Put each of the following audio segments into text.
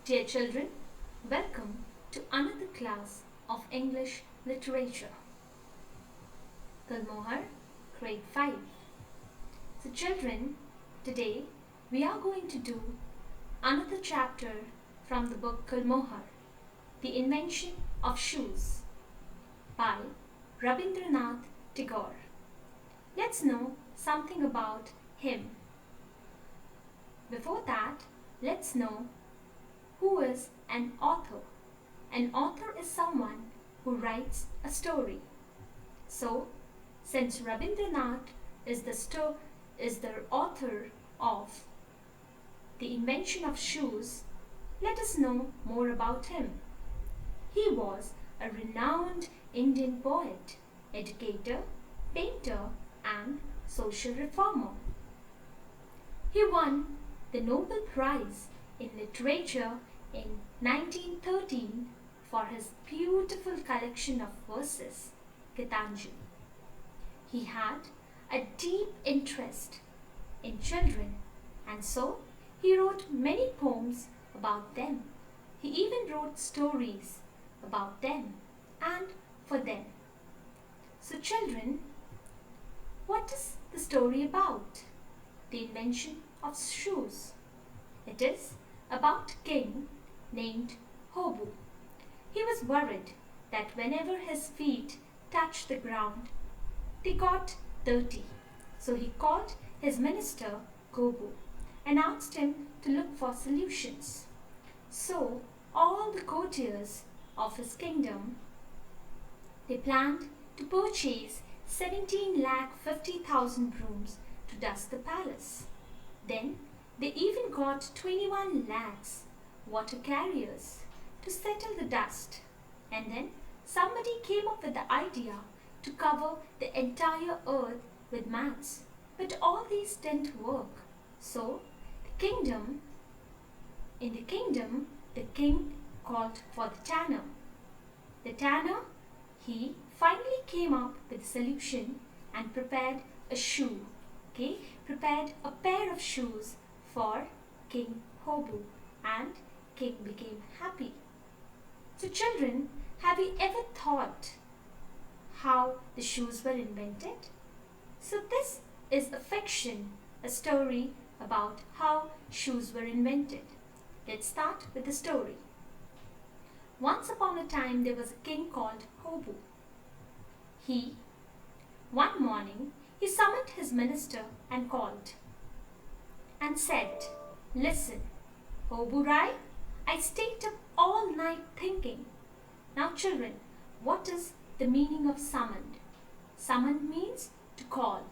Dear children, welcome to another class of English literature. Kalmohar, grade 5. So children, today we are going to do another chapter from the book Kalmohar, The Invention of Shoes by Rabindranath Tagore. Let's know something about him. Before that, let's know who is an author. An author is someone who writes a story. So, since Rabindranath is the author of The Invention of Shoes, let us know more about him. He was a renowned Indian poet, educator, painter, and social reformer. He won the Nobel Prize in Literature in 1913 for his beautiful collection of verses, Gitanjali. He had a deep interest in children, and so he wrote many poems about them. He even wrote stories about them and for them. So children, what is the story about? The Invention of Shoes. It is about a king named Hobu. He was worried that whenever his feet touched the ground, they got dirty. So he called his minister Gobu and asked him to look for solutions. So all the courtiers of his kingdom, they planned to purchase 17,50,000 brooms to dust the palace. Then they even got 21 lakhs water carriers to settle the dust. And then somebody came up with the idea to cover the entire earth with mats. But all these didn't work. So in the kingdom, the king called for the tanner. The tanner, he finally came up with a solution and prepared a shoe. Prepared a pair of shoes for King Hobu, and king became happy. So children, have you ever thought how the shoes were invented? So this is a fiction, a story about how shoes were invented. Let's start with the story. Once upon a time there was a king called Hobu. One morning, he summoned his minister and called and said, "Listen, Hobu Rai, I stayed up all night thinking." Now children, what is the meaning of summoned? Summoned means to call.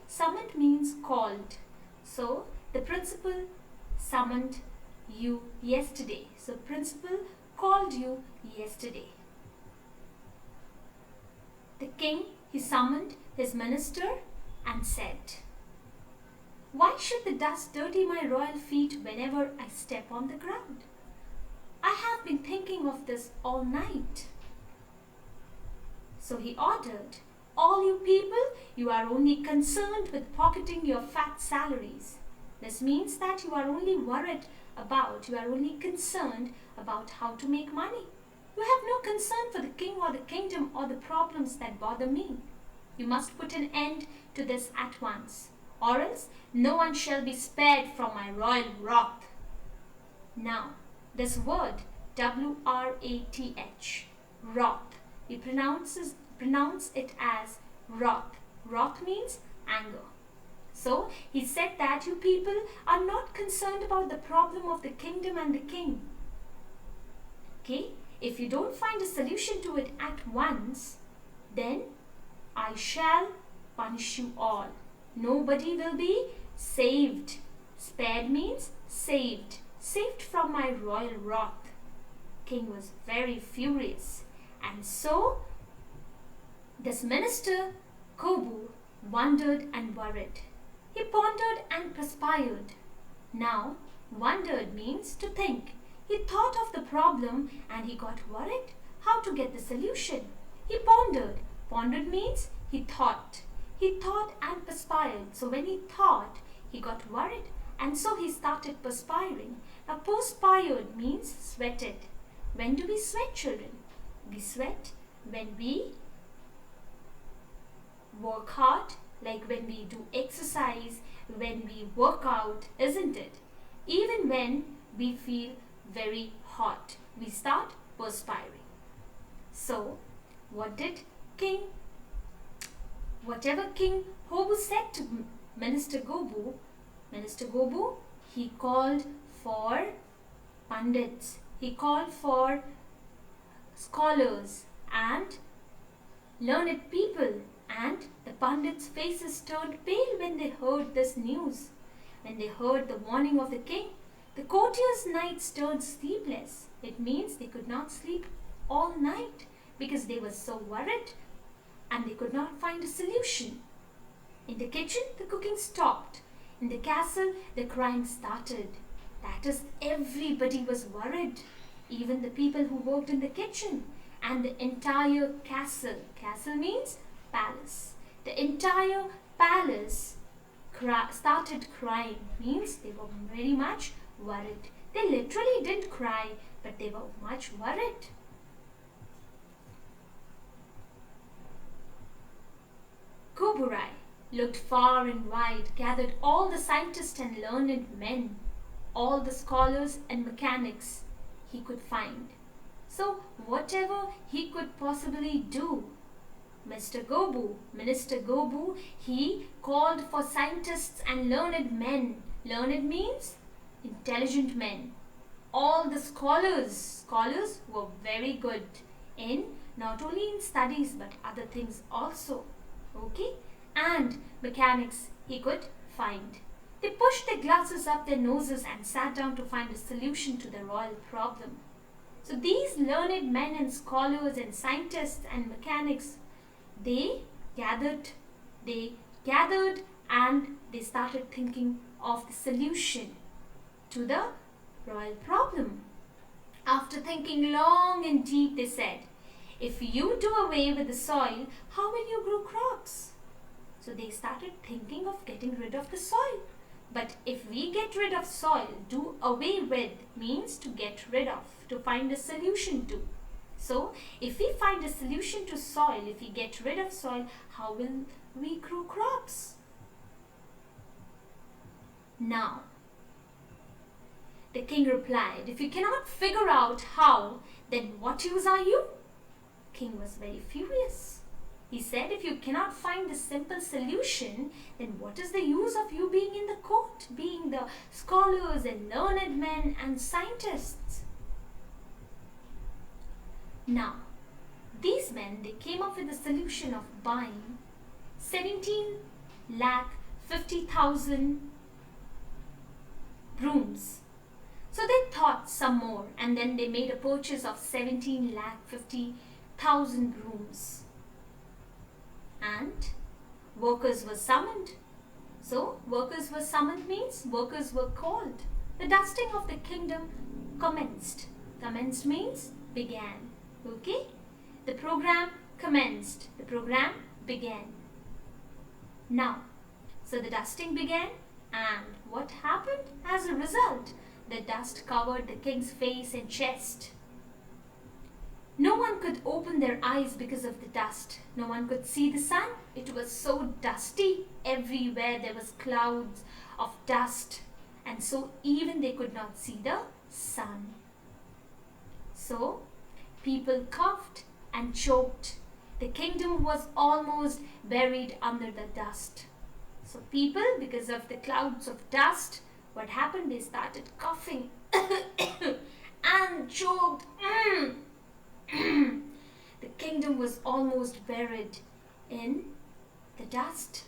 Summoned means called. So the principal summoned you yesterday. So principal called you yesterday. The king, he summoned his minister and said, "Why should the dust dirty my royal feet whenever I step on the ground? I have been thinking of this all night." So he ordered, "All you people, you are only concerned with pocketing your fat salaries." This means that you are only concerned about how to make money. You have no concern for the king or the kingdom or the problems that bother me. You must put an end to this at once, or else no one shall be spared from my royal wrath. Now, this word W-R-A-T-H, wrath, we pronounce it as wrath. Wrath means anger. So he said that you people are not concerned about the problem of the kingdom and the king. If you don't find a solution to it at once, then I shall punish you all. Nobody will be saved. Spared means saved. Saved from my royal wrath. King was very furious, and so this minister Kobu wondered and worried. He pondered and perspired. Now, wondered means to think. He thought of the problem and he got worried how to get the solution. He pondered. Pondered means he thought. He thought and perspired. So when he thought, he got worried and so he started perspiring. Now, perspired means sweated. When do we sweat, children? We sweat when we work hard, like when we do exercise, when we work out, isn't it? Even when we feel very hot, we start perspiring. So, what did whatever King Hobu said to Minister Gobu, he called for pundits, he called for scholars and learned people, and the pundits' faces turned pale when they heard this news. When they heard the warning of the king, the courtiers' nights turned sleepless. It means they could not sleep all night because they were so worried and they could not find a solution. In the kitchen, the cooking stopped. In the castle, the crying started. That is, everybody was worried, even the people who worked in the kitchen and the entire castle. Castle means palace. The entire palace started crying, means they were very much worried. They literally didn't cry, but they were much worried. Kuburai looked far and wide, gathered all the scientists and learned men, all the scholars and mechanics he could find. So whatever he could possibly do, Minister Gobu, he called for scientists and learned men. Learned means intelligent men. All the scholars were very good in not only in studies but other things also. Okay? And mechanics he could find. They pushed their glasses up their noses and sat down to find a solution to the royal problem. So these learned men and scholars and scientists and mechanics, they gathered and they started thinking of the solution to the royal problem. After thinking long and deep, they said, if you do away with the soil, how will you grow crops? So they started thinking of getting rid of the soil. But if we get rid of soil, do away with means to get rid of, to find a solution to. So if we find a solution to soil, if we get rid of soil, how will we grow crops? Now, the king replied, if you cannot figure out how, then what use are you? King was very furious. He said, if you cannot find a simple solution, then what is the use of you being in the court, being the scholars and learned men and scientists? Now, these men, they came up with the solution of buying 17,50,000 brooms. So they thought some more, and then they made a purchase of 17,50,000 brooms. And workers were summoned. So workers were summoned means workers were called. The dusting of the kingdom commenced. Commenced means began. Okay? The program commenced. The program began. Now, so the dusting began, and what happened as a result? The dust covered the king's face and chest. No one could open their eyes because of the dust. No one could see the sun. It was so dusty. Everywhere there was clouds of dust, and so even they could not see the sun. So people coughed and choked. The kingdom was almost buried under the dust. So people, because of the clouds of dust, what happened? They started coughing and choked. The kingdom was almost buried in the dust.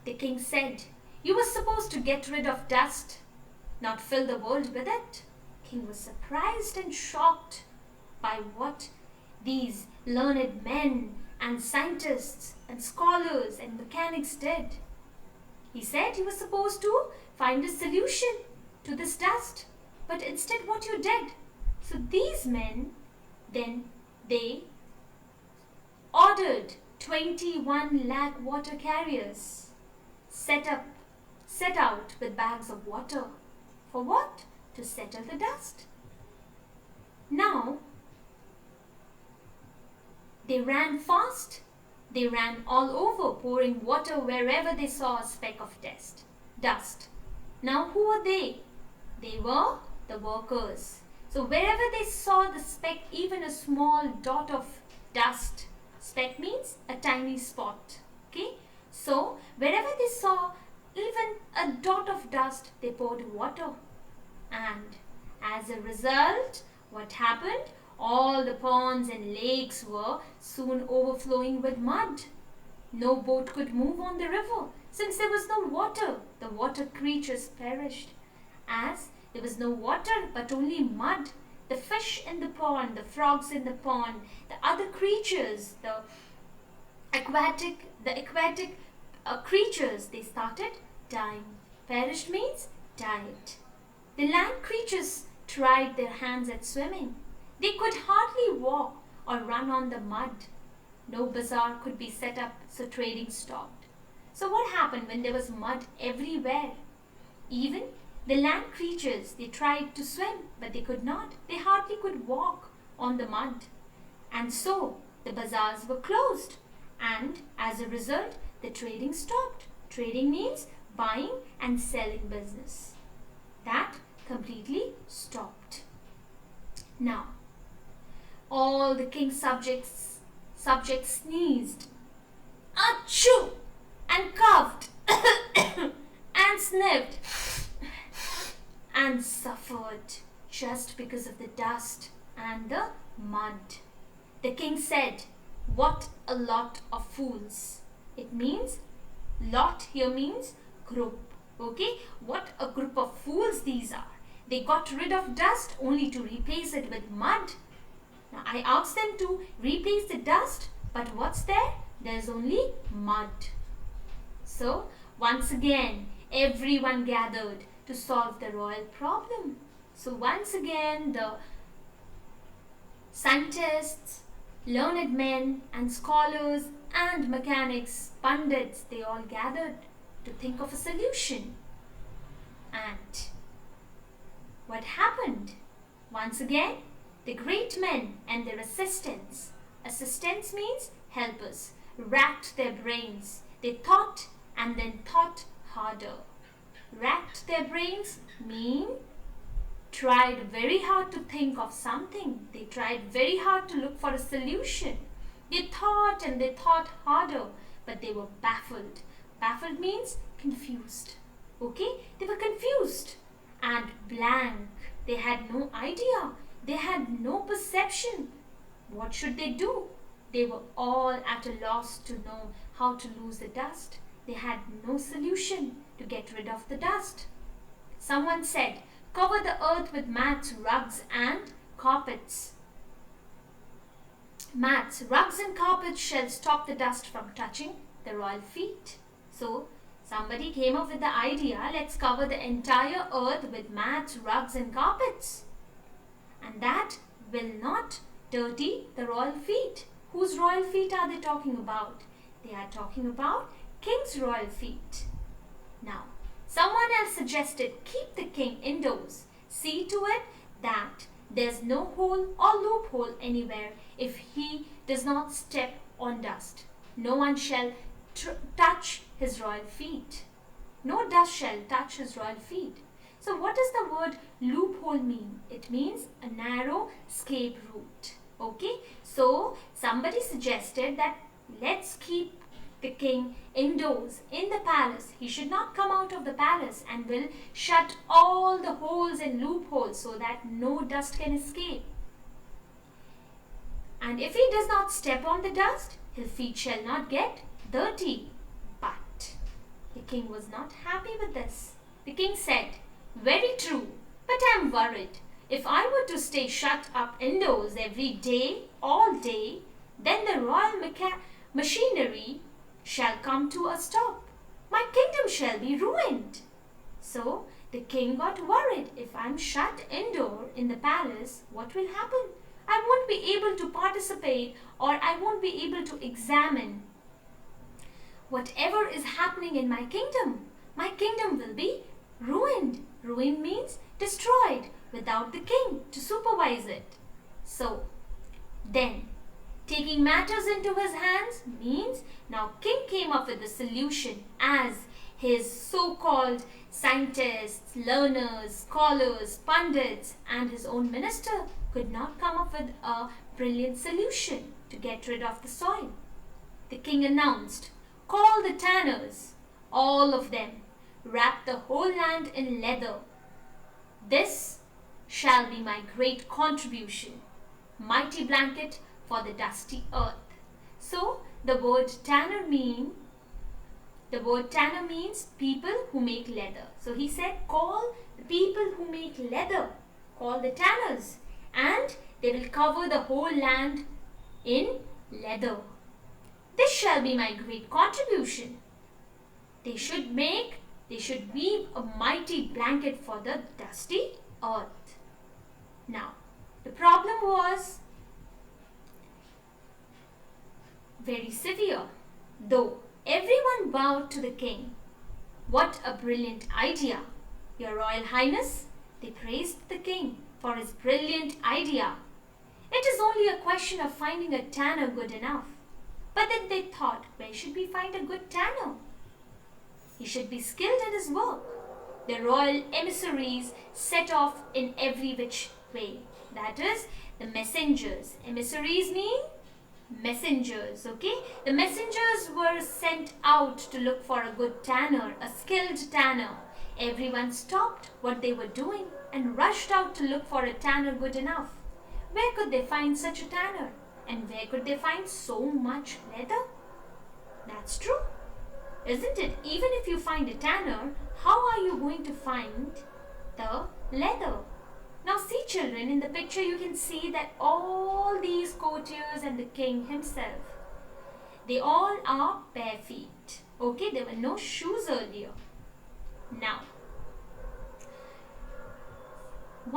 The king said, you were supposed to get rid of dust, not fill the world with it. King was surprised and shocked by what these learned men and scientists and scholars and mechanics did. He said you were supposed to find a solution to this dust, but instead what you did. So these men, then they ordered 21 lakh water carriers set out with bags of water. For what? To settle the dust. Now, they ran fast. They ran all over, pouring water wherever they saw a speck of dust. Now, who were they? They were the workers. So, wherever they saw the speck, even a small dot of dust, speck means a tiny spot. Okay? So, wherever they saw even a dot of dust, they poured water. And as a result, what happened? All the ponds and lakes were soon overflowing with mud. No boat could move on the river since there was no water. The water creatures perished. As there was no water but only mud, the fish in the pond, the frogs in the pond, the other creatures, the aquatic creatures, they started dying. Perished means died. The land creatures tried their hands at swimming. They could hardly walk or run on the mud. No bazaar could be set up, so trading stopped. So what happened when there was mud everywhere? Even the land creatures, they tried to swim, but they could not. They hardly could walk on the mud. And so the bazaars were closed. And as a result, the trading stopped. Trading means buying and selling business. That completely stopped. Now, all the king's subjects sneezed, achoo, and coughed, and sniffed, and suffered just because of the dust and the mud. The king said, "What a lot of fools." It means, lot here means group. Okay, what a group of fools these are. They got rid of dust only to replace it with mud. Now I asked them to replace the dust, but what's there? There's only mud. So once again, everyone gathered to solve the royal problem. So once again, the scientists, learned men and scholars and mechanics, pundits, they all gathered to think of a solution. And what happened? Once again, the great men and their assistants means helpers, racked their brains. They thought and then thought harder. Racked their brains mean tried very hard to think of something. They tried very hard to look for a solution. They thought and they thought harder, but they were baffled. Baffled means confused. Okay? They were confused and blank. They had no idea. They had no perception. What should they do? They were all at a loss to know how to lose the dust. They had no solution to get rid of the dust. Someone said, "Cover the earth with mats, rugs and carpets. Mats, rugs and carpets shall stop the dust from touching the royal feet." So somebody came up with the idea, let's cover the entire earth with mats, rugs and carpets. And that will not dirty the royal feet. Whose royal feet are they talking about? They are talking about king's royal feet. Now, someone else suggested keep the king indoors. See to it that there's no hole or loophole anywhere if he does not step on dust. No one shall touch his royal feet. No dust shall touch his royal feet. So what does the word loophole mean? It means a narrow escape route. Okay, so somebody suggested that let's keep the king indoors in the palace. He should not come out of the palace, and will shut all the holes and loopholes so that no dust can escape. And if he does not step on the dust, his feet shall not get dirty. But the king was not happy with this. The king said, "Very true, but I am worried. If I were to stay shut up indoors every day, all day, then the royal machinery shall come to a stop. My kingdom shall be ruined." So the king got worried. If I'm shut indoor in the palace, what will happen? I won't be able to participate, or I won't be able to examine whatever is happening in my kingdom will be ruined. Ruined means destroyed without the king to supervise it. So, then, taking matters into his hands means now king came up with a solution as his so-called scientists, learners, scholars, pundits and his own minister could not come up with a brilliant solution to get rid of the soil. The king announced, "Call the tanners, all of them, wrap the whole land in leather. This shall be my great contribution, mighty blanket for the dusty earth." So the word tanner means people who make leather. So he said, call the people who make leather, call the tanners, and they will cover the whole land in leather. This shall be my great contribution. They should weave a mighty blanket for the dusty earth. Now, the problem was very severe, though everyone bowed to the king. "What a brilliant idea, Your Royal Highness!" They praised the king for his brilliant idea. "It is only a question of finding a tanner good enough." But then they thought, where should we find a good tanner? He should be skilled in his work. The royal emissaries set off in every which way. That is, the messengers. Emissaries mean messengers, okay? The messengers were sent out to look for a good tanner, a skilled tanner. Everyone stopped what they were doing and rushed out to look for a tanner good enough. Where could they find such a tanner? And where could they find so much leather? That's true, isn't it? Even if you find a tanner, how are you going to find the leather? Now see children, in the picture you can see that all these courtiers and the king himself, they all are bare feet. Okay, there were no shoes earlier. Now,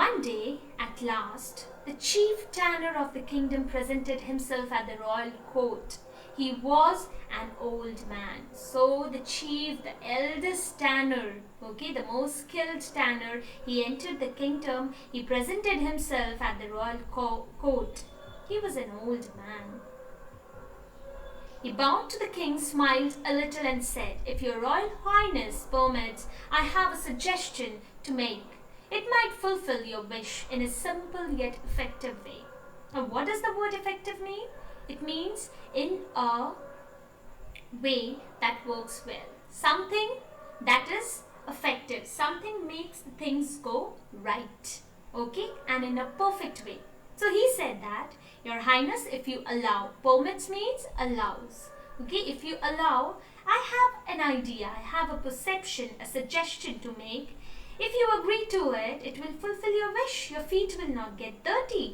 one day, at last, the chief tanner of the kingdom presented himself at the royal court. He was an old man. So the chief, the eldest tanner, okay, the most skilled tanner, he entered the kingdom. He presented himself at the royal court. He was an old man. He bowed to the king, smiled a little and said, "If your Royal Highness permits, I have a suggestion to make. It might fulfill your wish in a simple yet effective way." And what does the word effective mean? It means in a way that works well. Something that is effective. Something makes the things go right. Okay? And in a perfect way. So he said that, "Your Highness, if you allow," permits means allows. Okay? If you allow, I have an idea, I have a perception, a suggestion to make. If you agree to it, it will fulfill your wish. Your feet will not get dirty.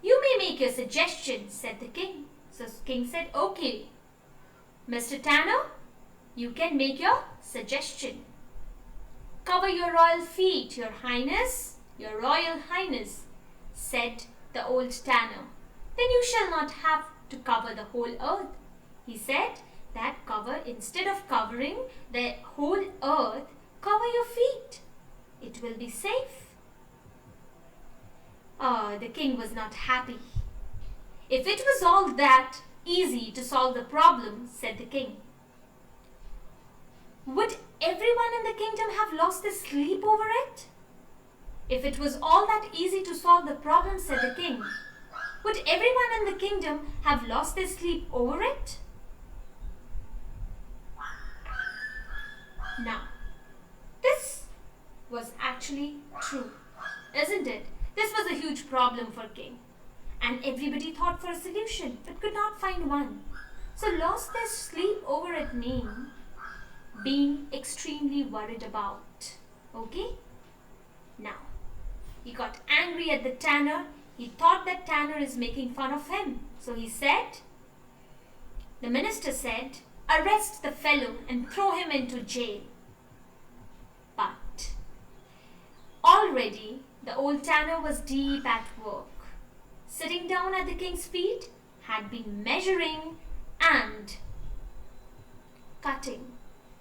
"You may make your suggestion," said the king. So the king said, "Okay, Mr. Tanner, you can make your suggestion. Cover your royal feet, Your Highness, Your Royal Highness," said the old tanner. "Then you shall not have to cover the whole earth." He said that instead of covering the whole earth, cover your feet. It will be safe. The king was not happy. "If it was all that easy to solve the problem," said the king, "would everyone in the kingdom have lost their sleep over it?" "If it was all that easy to solve the problem," said the king, "would everyone in the kingdom have lost their sleep over it?" Now, this was actually true, isn't it? This was a huge problem for king, and everybody thought for a solution but could not find one. So lost their sleep over it mean being extremely worried about. Okay? Now, he got angry at the tanner. He thought that tanner is making fun of him. So he said, the minister said, "Arrest the fellow and throw him into jail." But already the old tanner was deep at work. Sitting down at the king's feet, had been measuring and cutting.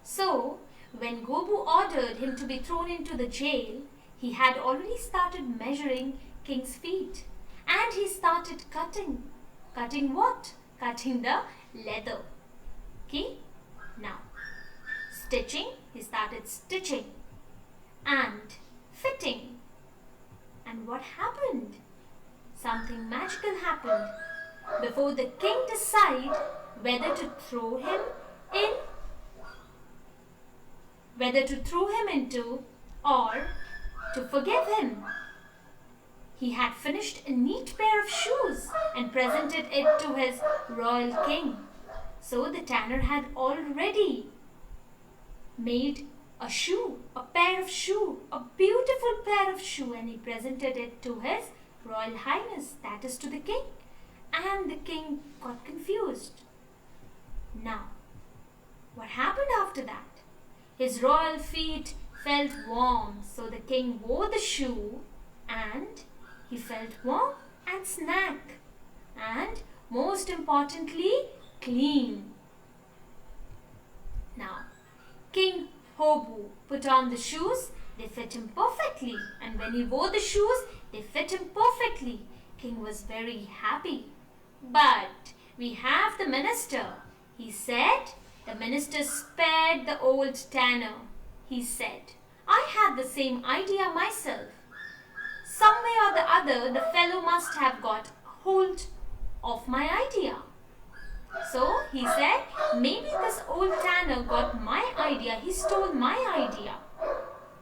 So, when Gobu ordered him to be thrown into the jail, he had already started measuring King's feet. And he started cutting. Cutting what? Cutting the leather. Okay? Now, stitching, he started stitching. And fitting. And what happened? Something magical happened. Before the king decided whether to throw him into or to forgive him. He had finished a neat pair of shoes and presented it to his royal king. So the tanner had already made a beautiful pair of shoe, and he presented it to his royal highness, that is to the king. And the king got confused. Now, what happened after that? His royal feet felt warm, so the king wore the shoe and he felt warm and snack. And most importantly, clean. Now, King Hobu put on the shoes, they fit him perfectly. And when he wore the shoes, they fit him perfectly. King was very happy. But we have the minister. He said, the minister spared the old tanner. He said, I had the same idea myself. Some way or the other, the fellow must have got hold of my idea. So he said, maybe this old tanner got my idea. He stole my idea.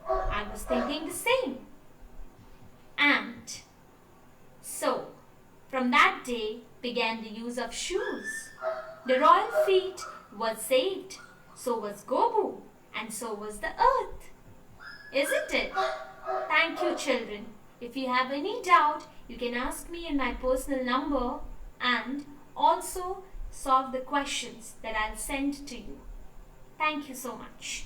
I was thinking the same. And so, from that day began the use of shoes. The royal feet was saved. So was Gobu. And so was the earth. Isn't it? Thank you, children. If you have any doubt, you can ask me in my personal number and also solve the questions that I'll send to you. Thank you so much.